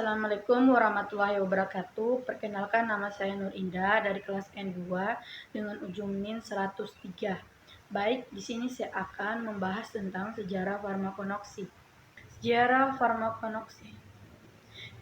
Assalamualaikum warahmatullahi wabarakatuh. Perkenalkan, nama saya Nur Indah dari kelas N2 dengan ujung NIN 103. Baik, di sini saya akan membahas tentang sejarah farmakonoksi. Sejarah farmakonoksi.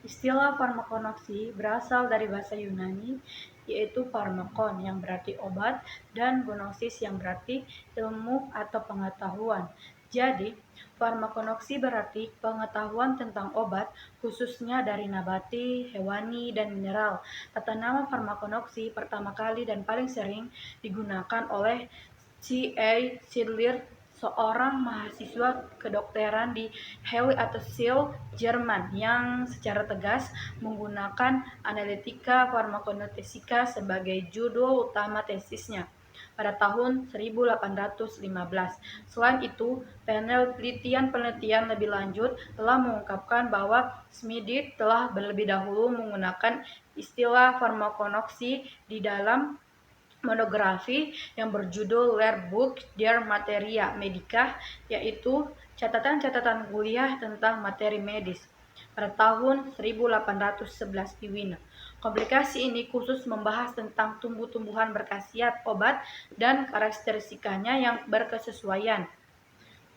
Istilah farmakonoksi berasal dari bahasa Yunani, yaitu pharmakon yang berarti obat dan gnosis yang berarti ilmu atau pengetahuan. Jadi, farmakonoksi berarti pengetahuan tentang obat, khususnya dari nabati, hewani, dan mineral. Kata nama farmakonoksi pertama kali dan paling sering digunakan oleh C.A. Schindler, seorang mahasiswa kedokteran di Halle atau Kiel, Jerman, yang secara tegas menggunakan analitika farmakonotisika sebagai judul utama tesisnya pada tahun 1815. Selain itu, penelitian lebih lanjut telah mengungkapkan bahwa Schmidt telah lebih dahulu menggunakan istilah farmakonoksi di dalam monografi yang berjudul Lehrbuch der Materia Medica, yaitu catatan-catatan kuliah tentang materi medis, pada tahun 1811 di Wien. Publikasi ini khusus membahas tentang tumbuh-tumbuhan berkhasiat obat dan karakteristikanya yang berkesesuaian.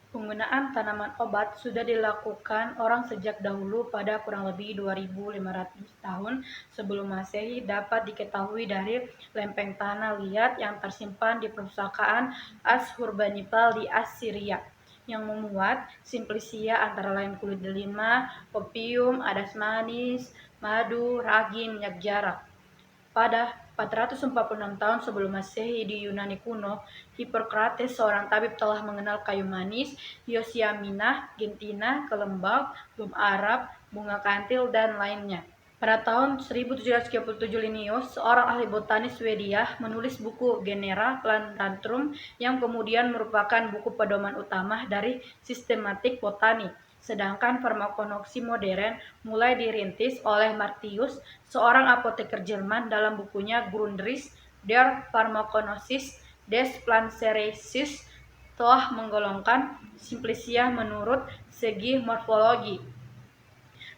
Penggunaan tanaman obat sudah dilakukan orang sejak dahulu. Pada kurang lebih 2500 tahun sebelum Masehi dapat diketahui dari lempeng tanah liat yang tersimpan di perpustakaan Ashurbanipal di Assyria yang memuat Simplicia, antara lain kulit delima, opium, adas manis, madu, ragi, minyak jarak. Pada 446 tahun sebelum Masehi di Yunani kuno, Hippocrates, seorang tabib, telah mengenal kayu manis, Hyoscyaminah, gentina, kelembab, gum Arab, bunga kantil, dan lainnya. Pada tahun 1737 Linnaeus, seorang ahli botanis Swedia, menulis buku Genera Plantarum yang kemudian merupakan buku pedoman utama dari sistematik botani. Sedangkan farmakonoksi modern mulai dirintis oleh Martius, seorang apoteker Jerman, dalam bukunya Grundrisse der Pharmakonosis des Pflanzenrechts, telah menggolongkan Simplicia menurut segi morfologi.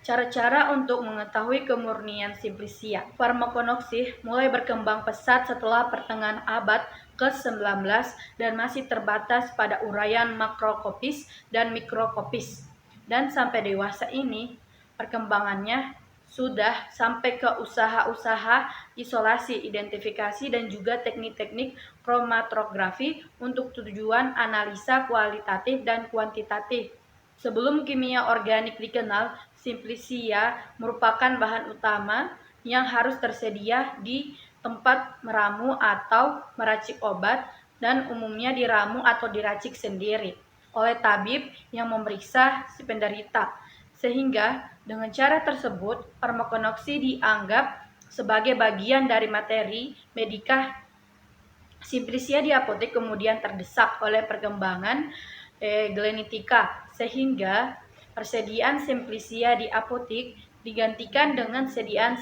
Cara-cara untuk mengetahui kemurnian Simplicia. Farmakonoksi mulai berkembang pesat setelah pertengahan abad ke-19 dan masih terbatas pada uraian makroskopis dan mikroskopis. Dan sampai dewasa ini, perkembangannya sudah sampai ke usaha-usaha isolasi, identifikasi, dan juga teknik-teknik kromatografi untuk tujuan analisa kualitatif dan kuantitatif. Sebelum kimia organik dikenal, Simplicia merupakan bahan utama yang harus tersedia di tempat meramu atau meracik obat, dan umumnya diramu atau diracik sendiri oleh tabib yang memeriksa si penderita. Sehingga dengan cara tersebut, farmakonoksi dianggap sebagai bagian dari materi medika. Simplicia di apotek kemudian terdesak oleh perkembangan genetika, sehingga persediaan Simplicia di apotek digantikan dengan sediaan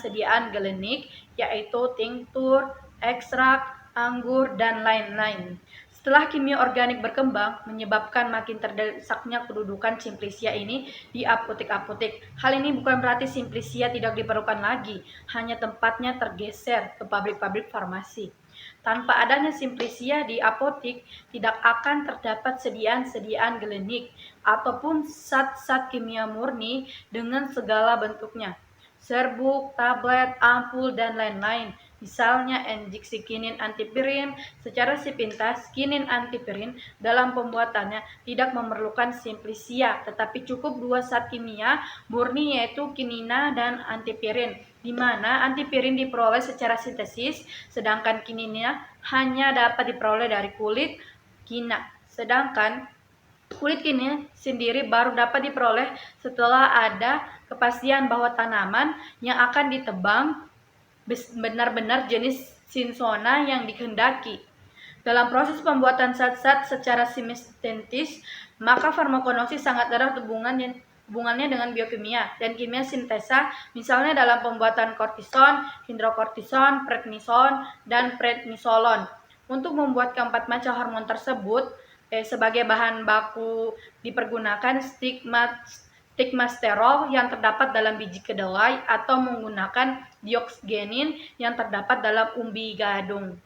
gelenik, yaitu tinktur, ekstrak, anggur, dan lain-lain. Setelah kimia organik berkembang, menyebabkan makin terdesaknya kedudukan Simplicia ini di apotek-apotek. Hal ini bukan berarti Simplicia tidak diperlukan lagi, hanya tempatnya tergeser ke pabrik-pabrik farmasi. Tanpa adanya Simplicia di apotek, tidak akan terdapat sediaan gelenik ataupun zat-zat kimia murni dengan segala bentuknya, serbuk, tablet, ampul, dan lain-lain. Misalnya injeksi kinin antipirin. Secara sepintas, kinin antipirin dalam pembuatannya tidak memerlukan Simplicia, tetapi cukup dua zat kimia murni, yaitu kinina dan antipirin, di mana antipirin diperoleh secara sintesis, sedangkan kinina hanya dapat diperoleh dari kulit kina. Sedangkan kulit kina sendiri baru dapat diperoleh setelah ada kepastian bahwa tanaman yang akan ditebang benar-benar jenis Cinchona yang dikehendaki. Dalam proses pembuatan zat-zat secara sintetis, maka farmakonoksi sangat erat hubungannya dengan biokimia dan kimia sintesa, misalnya dalam pembuatan kortison, hidrokortison, prednison, dan prednisolon. Untuk membuat keempat macam hormon tersebut sebagai bahan baku dipergunakan Dextromethorphan yang terdapat dalam biji kedelai atau menggunakan dioxygenin yang terdapat dalam umbi gadung.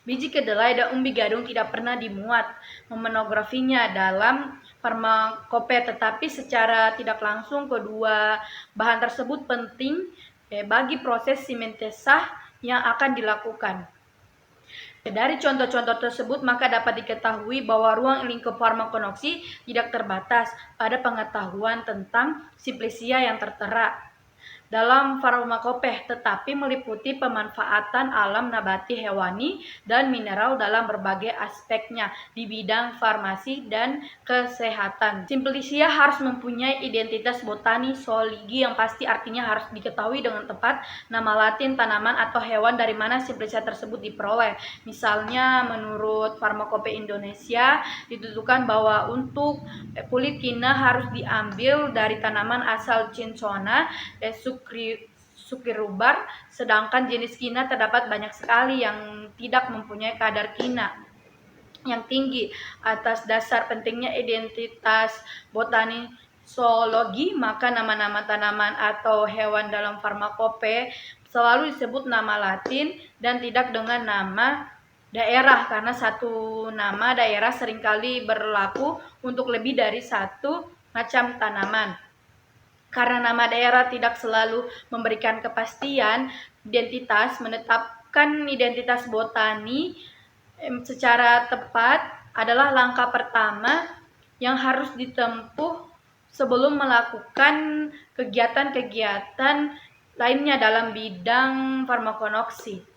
Biji kedelai dan umbi gadung tidak pernah dimuat monografinya dalam farmakope, tetapi secara tidak langsung kedua bahan tersebut penting bagi proses sintesa yang akan dilakukan. Dari contoh-contoh tersebut, maka dapat diketahui bahwa ruang lingkup farmakonoksi tidak terbatas pada pengetahuan tentang simplesia yang tertera dalam farmakope, tetapi meliputi pemanfaatan alam nabati, hewani, dan mineral dalam berbagai aspeknya di bidang farmasi dan kesehatan. Simplesia harus mempunyai identitas botani zoologi yang pasti, artinya harus diketahui dengan tepat nama latin tanaman atau hewan dari mana simplesia tersebut diperoleh. Misalnya menurut Farmakope Indonesia ditentukan bahwa untuk kulit kina harus diambil dari tanaman asal Cinchona sucroba, sedangkan jenis kina terdapat banyak sekali yang tidak mempunyai kadar kina yang tinggi. Atas dasar pentingnya identitas botani zoologi, maka nama-nama tanaman atau hewan dalam farmakope selalu disebut nama latin dan tidak dengan nama daerah, karena satu nama daerah seringkali berlaku untuk lebih dari satu macam tanaman. Karena nama daerah tidak selalu memberikan kepastian identitas, menetapkan identitas botani secara tepat adalah langkah pertama yang harus ditempuh sebelum melakukan kegiatan-kegiatan lainnya dalam bidang farmakonoksi.